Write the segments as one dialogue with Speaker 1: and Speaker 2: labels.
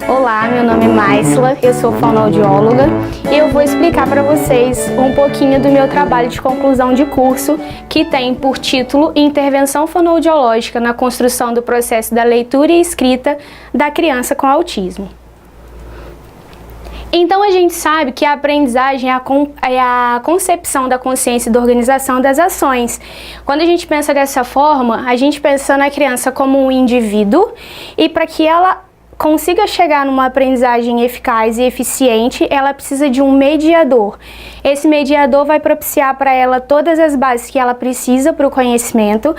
Speaker 1: Olá, meu nome é Maisla, eu sou fonoaudióloga e eu vou explicar para vocês um pouquinho do meu trabalho de conclusão de curso, que tem por título Intervenção Fonoaudiológica na construção do processo da leitura e escrita da criança com autismo. Então a gente sabe que a aprendizagem é a concepção da consciência e da organização das ações. Quando a gente pensa dessa forma, a gente pensa na criança como um indivíduo e para que ela consiga chegar numa aprendizagem eficaz e eficiente, ela precisa de um mediador. Esse mediador vai propiciar para ela todas as bases que ela precisa para o conhecimento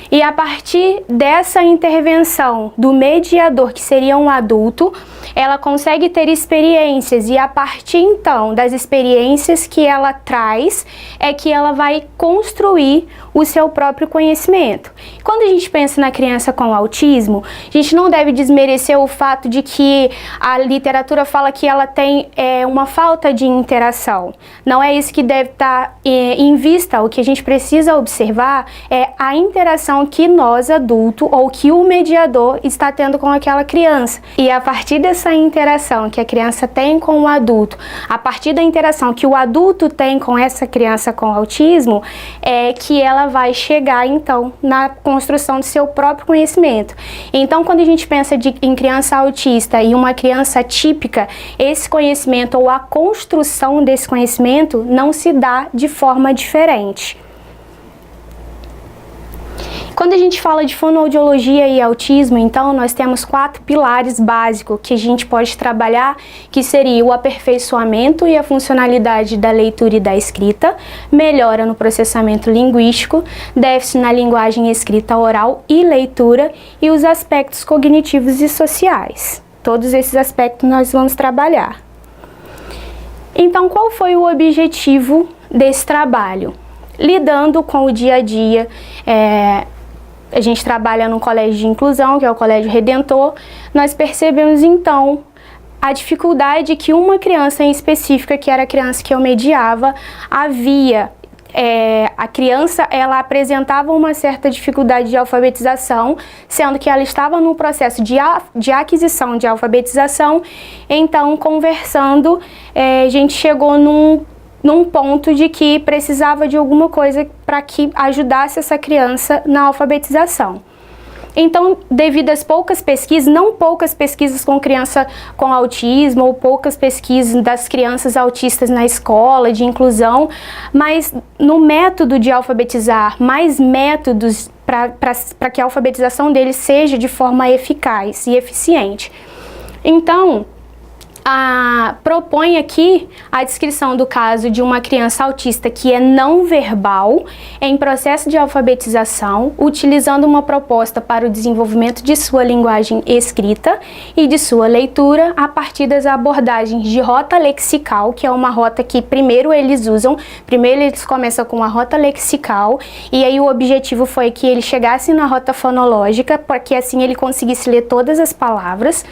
Speaker 1: e a partir dessa intervenção do mediador, que seria um adulto, ela consegue ter experiências e a partir então das experiências que ela traz é que ela vai construir o seu próprio conhecimento. Quando a gente pensa na criança com autismo, a gente não deve desmerecer o fato de que a literatura fala que ela tem uma falta de interação. Não é isso que deve estar em vista. O que a gente precisa observar é a interação que nós, adulto, ou que o mediador está tendo com aquela criança. E a partir dessa interação que a criança tem com o adulto, a partir da interação que o adulto tem com essa criança com autismo, é que ela vai chegar, então, na construção do seu próprio conhecimento. Então, quando a gente pensa em criança autista e uma criança típica, esse conhecimento ou a construção desse conhecimento não se dá de forma diferente. Quando a gente fala de fonoaudiologia e autismo, então nós temos 4 pilares básicos que a gente pode trabalhar, que seria o aperfeiçoamento e a funcionalidade da leitura e da escrita, melhora no processamento linguístico, déficit na linguagem escrita oral e leitura e os aspectos cognitivos e sociais. Todos esses aspectos nós vamos trabalhar. Então, qual foi o objetivo desse trabalho? Lidando com o dia a dia, a gente trabalha num colégio de inclusão, que é o Colégio Redentor, nós percebemos então a dificuldade que uma criança em específica, que era a criança que eu mediava, havia. A criança, ela apresentava uma certa dificuldade de alfabetização, sendo que ela estava no processo de aquisição de alfabetização. Então, conversando, a gente chegou num ponto de que precisava de alguma coisa para que ajudasse essa criança na alfabetização. Então, devido às poucas pesquisas, não poucas pesquisas com criança com autismo ou poucas pesquisas das crianças autistas na escola, de inclusão, mas no método de alfabetizar, mais métodos para que a alfabetização deles seja de forma eficaz e eficiente. Então, propõe aqui a descrição do caso de uma criança autista que é não verbal, em processo de alfabetização, utilizando uma proposta para o desenvolvimento de sua linguagem escrita e de sua leitura a partir das abordagens de rota lexical, que é uma rota que primeiro eles começam com a rota lexical, e aí o objetivo foi que ele chegasse na rota fonológica, para que assim ele conseguisse ler todas as palavras.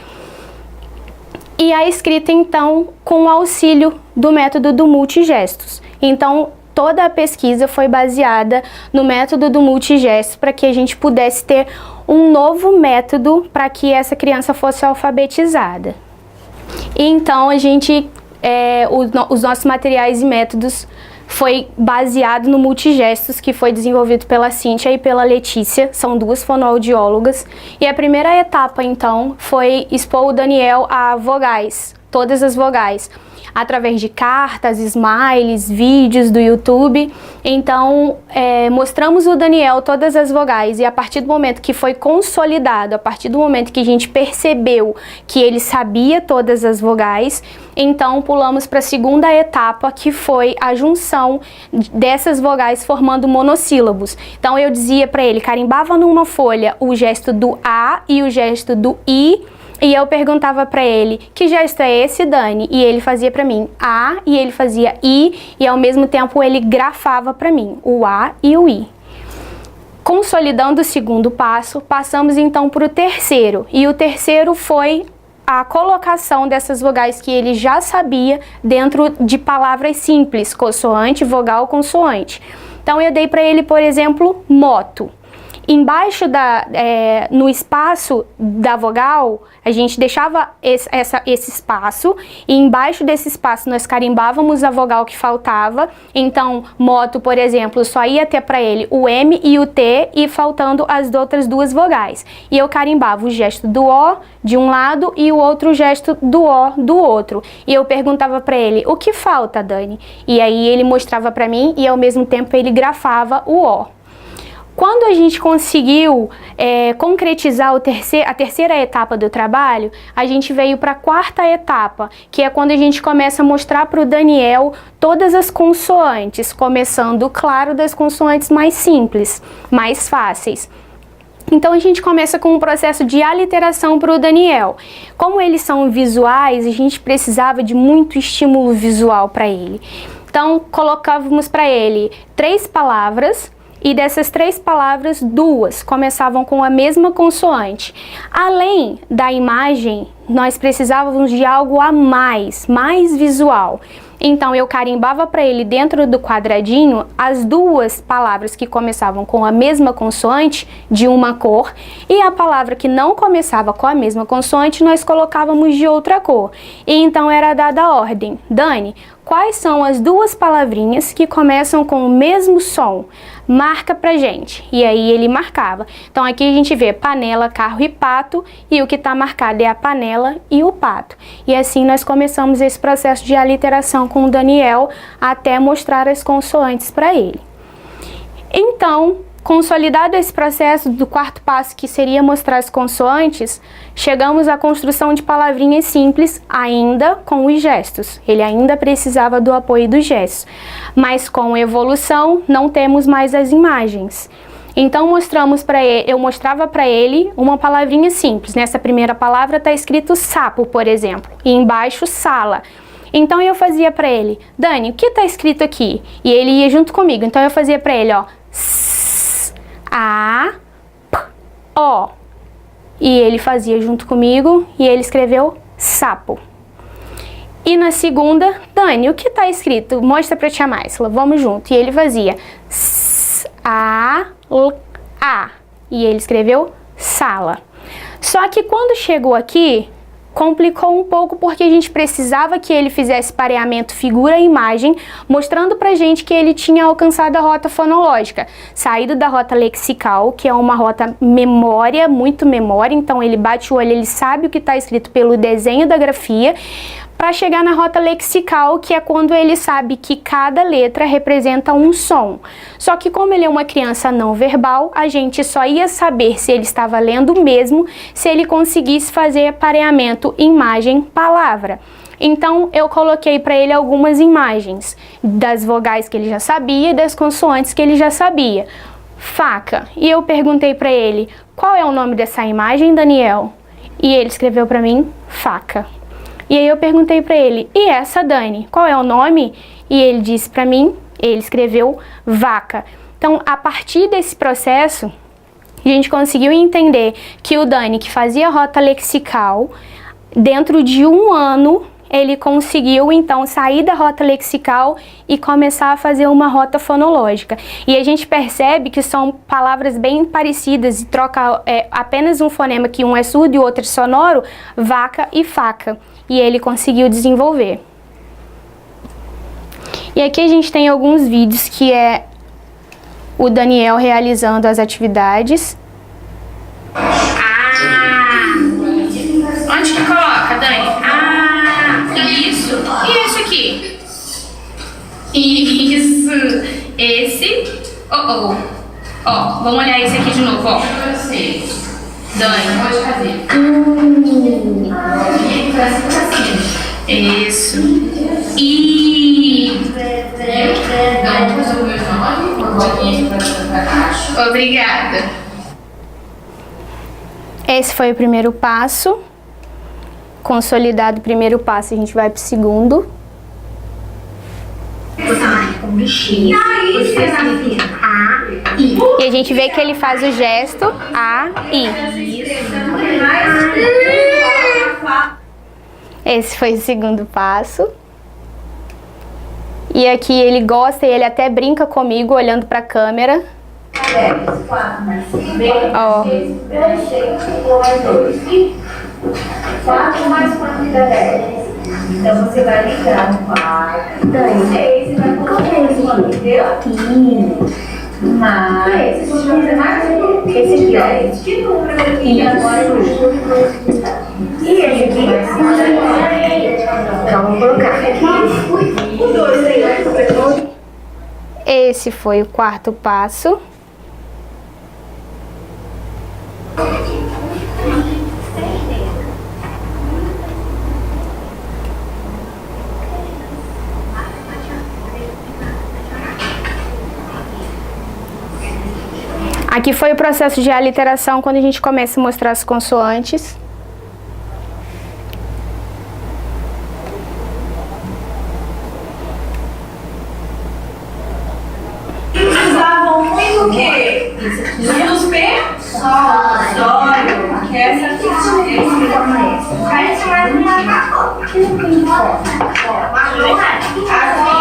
Speaker 1: E a escrita, então, com o auxílio do método do multigestos. Então, toda a pesquisa foi baseada no método do multigestos para que a gente pudesse ter um novo método para que essa criança fosse alfabetizada. E então, os nossos materiais e métodos foi baseado no multigestos, que foi desenvolvido pela Cíntia e pela Letícia, são 2 fonoaudiólogas. E a primeira etapa, então, foi expor o Daniel a vogais, todas as vogais, através de cartas, smiles, vídeos do YouTube. Então, mostramos o Daniel todas as vogais e a partir do momento que foi consolidado, a partir do momento que a gente percebeu que ele sabia todas as vogais, então pulamos para a segunda etapa, que foi a junção dessas vogais formando monossílabos. Então eu dizia para ele, carimbava numa folha o gesto do A e o gesto do I, e eu perguntava para ele, que gesto é esse, Dani? E ele fazia para mim A, e ele fazia I, e ao mesmo tempo ele grafava para mim o A e o I. Consolidando o segundo passo, passamos então para o terceiro, e o terceiro foi a colocação dessas vogais que ele já sabia dentro de palavras simples, consoante, vogal, consoante. Então eu dei para ele, por exemplo, moto. Embaixo no espaço da vogal, a gente deixava esse espaço, e embaixo desse espaço nós carimbávamos a vogal que faltava. Então, moto, por exemplo, só ia ter para ele o M e o T, e faltando as outras duas vogais. E eu carimbava o gesto do O de um lado e o outro gesto do O do outro. E eu perguntava para ele, o que falta, Dani? E aí ele mostrava para mim e ao mesmo tempo ele grafava o O. Quando a gente conseguiu concretizar a terceira etapa do trabalho, a gente veio para a quarta etapa, que é quando a gente começa a mostrar para o Daniel todas as consoantes, começando, claro, das consoantes mais simples, mais fáceis. Então a gente começa com um processo de aliteração para o Daniel. Como eles são visuais, a gente precisava de muito estímulo visual para ele. Então colocávamos para ele 3 palavras, e dessas 3 palavras, 2 começavam com a mesma consoante. Além da imagem, nós precisávamos de algo a mais visual. Então eu carimbava para ele dentro do quadradinho as 2 palavras que começavam com a mesma consoante de uma cor, e a palavra que não começava com a mesma consoante nós colocávamos de outra cor. E então era dada a ordem: Dani, quais são as 2 palavrinhas que começam com o mesmo som? Marca pra gente. E aí ele marcava. Então aqui a gente vê panela, carro e pato, e o que está marcado é a panela e o pato. E assim nós começamos esse processo de aliteração com o Daniel até mostrar as consoantes para ele. Então, consolidado esse processo do quarto passo, que seria mostrar as consoantes, chegamos à construção de palavrinhas simples, ainda com os gestos. Ele ainda precisava do apoio dos gestos, mas com evolução não temos mais as imagens. Então eu mostrava para ele uma palavrinha simples. Nessa primeira palavra está escrito sapo, por exemplo, e embaixo sala. Então eu fazia para ele, Dani, o que está escrito aqui? E ele ia junto comigo. Então eu fazia para ele, ó, A, P, O. E ele fazia junto comigo e ele escreveu sapo. E na segunda, Dani, o que está escrito? Mostra pra tia Maisla, vamos junto. E ele fazia A. E ele escreveu sala. Só que quando chegou aqui, complicou um pouco, porque a gente precisava que ele fizesse pareamento figura e imagem, mostrando pra gente que ele tinha alcançado a rota fonológica, saído da rota lexical, que é uma rota memória, muito memória. Então ele bate o olho, ele sabe o que está escrito pelo desenho da grafia, para chegar na rota lexical, que é quando ele sabe que cada letra representa um som. Só que como ele é uma criança não verbal, a gente só ia saber se ele estava lendo mesmo se ele conseguisse fazer pareamento imagem-palavra. Então eu coloquei para ele algumas imagens das vogais que ele já sabia e das consoantes que ele já sabia. Faca. E eu perguntei para ele, qual é o nome dessa imagem, Daniel? E ele escreveu para mim, faca. E aí eu perguntei para ele, e essa, Dani, qual é o nome? E ele disse para mim, ele escreveu vaca. Então, a partir desse processo, a gente conseguiu entender que o Dani, que fazia rota lexical, dentro de 1 ano, ele conseguiu, então, sair da rota lexical e começar a fazer uma rota fonológica. E a gente percebe que são palavras bem parecidas e troca apenas um fonema, que um é surdo e o outro é sonoro, vaca e faca. E ele conseguiu desenvolver. E aqui a gente tem alguns vídeos que é o Daniel realizando as atividades.
Speaker 2: Onde que coloca, Dani? Isso. E esse aqui? Isso. Esse. Ó, vamos olhar esse aqui de novo, ó. Dani, pode fazer. Isso. Obrigada.
Speaker 1: Esse foi o primeiro passo. Consolidado o primeiro passo, a gente vai para o segundo. E a gente vê que ele faz o gesto A, I. Esse foi o segundo passo. E aqui ele gosta e ele até brinca comigo olhando para a câmera.
Speaker 3: 10, 4 mais 5,
Speaker 1: Ó.
Speaker 3: 4 mais 4 dá 10. Então você vai ligar no 4, 6 e vai colocar esse aqui, entendeu? Mais esse aqui, 10 de número aqui. E agora e esse aqui vai ser. Então vou colocar aqui o 2 aí.
Speaker 1: Esse foi o quarto passo. Aqui foi o processo de aliteração, quando a gente começa a mostrar as consoantes.
Speaker 3: Usavam muito o quê? Os P? Sólido. Que é essa aqui. Parece mais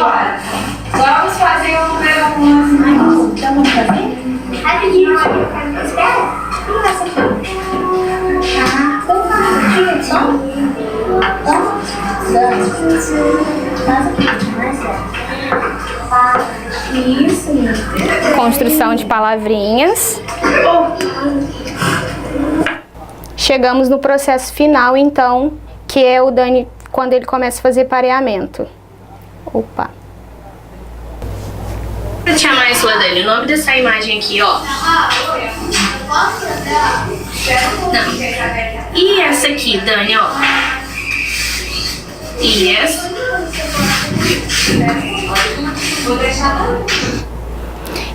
Speaker 3: agora, vamos fazer o número 1. Então vamos fazer?
Speaker 4: Rapidinho, espera. Vamos essa aqui. Vamos Isso.
Speaker 1: Construção de palavrinhas. Chegamos no processo final, então, que é o Dani, quando ele começa a fazer pareamento. Opa.
Speaker 2: Pra te chamar isso, Dani, o nome dessa imagem aqui, ó. Não. E essa aqui, Dani, ó. E essa.
Speaker 3: Vou deixar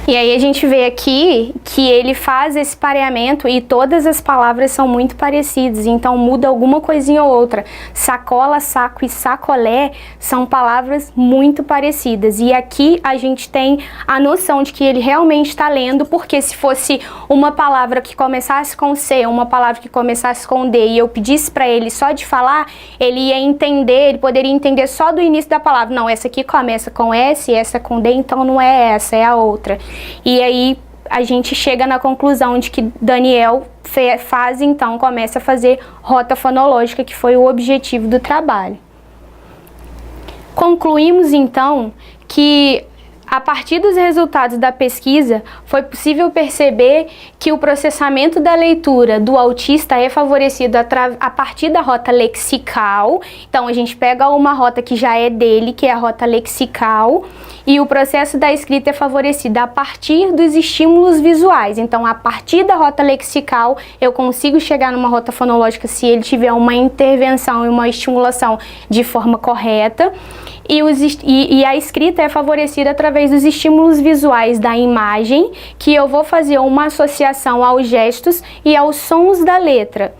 Speaker 1: E aí a gente vê aqui que ele faz esse pareamento e todas as palavras são muito parecidas, então muda alguma coisinha ou outra. Sacola, saco e sacolé são palavras muito parecidas. E aqui a gente tem a noção de que ele realmente está lendo, porque se fosse uma palavra que começasse com C, uma palavra que começasse com D, e eu pedisse para ele só de falar, ele ia entender, ele poderia entender só do início da palavra. Não, essa aqui começa com S, essa com D, então não é essa, é a outra. E aí a gente chega na conclusão de que Daniel faz, então, começa a fazer rota fonológica, que foi o objetivo do trabalho. Concluímos, então, que a partir dos resultados da pesquisa, foi possível perceber que o processamento da leitura do autista é favorecido a partir da rota lexical. Então, a gente pega uma rota que já é dele, que é a rota lexical, e o processo da escrita é favorecido a partir dos estímulos visuais. Então, a partir da rota lexical, eu consigo chegar numa rota fonológica se ele tiver uma intervenção e uma estimulação de forma correta. E a escrita é favorecida através dos estímulos visuais da imagem, que eu vou fazer uma associação aos gestos e aos sons da letra.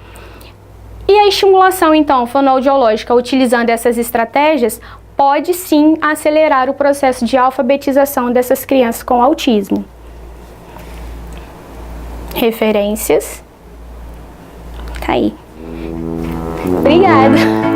Speaker 1: E a estimulação, então, fonoaudiológica, utilizando essas estratégias, pode sim acelerar o processo de alfabetização dessas crianças com autismo. Referências. Tá aí. Obrigada.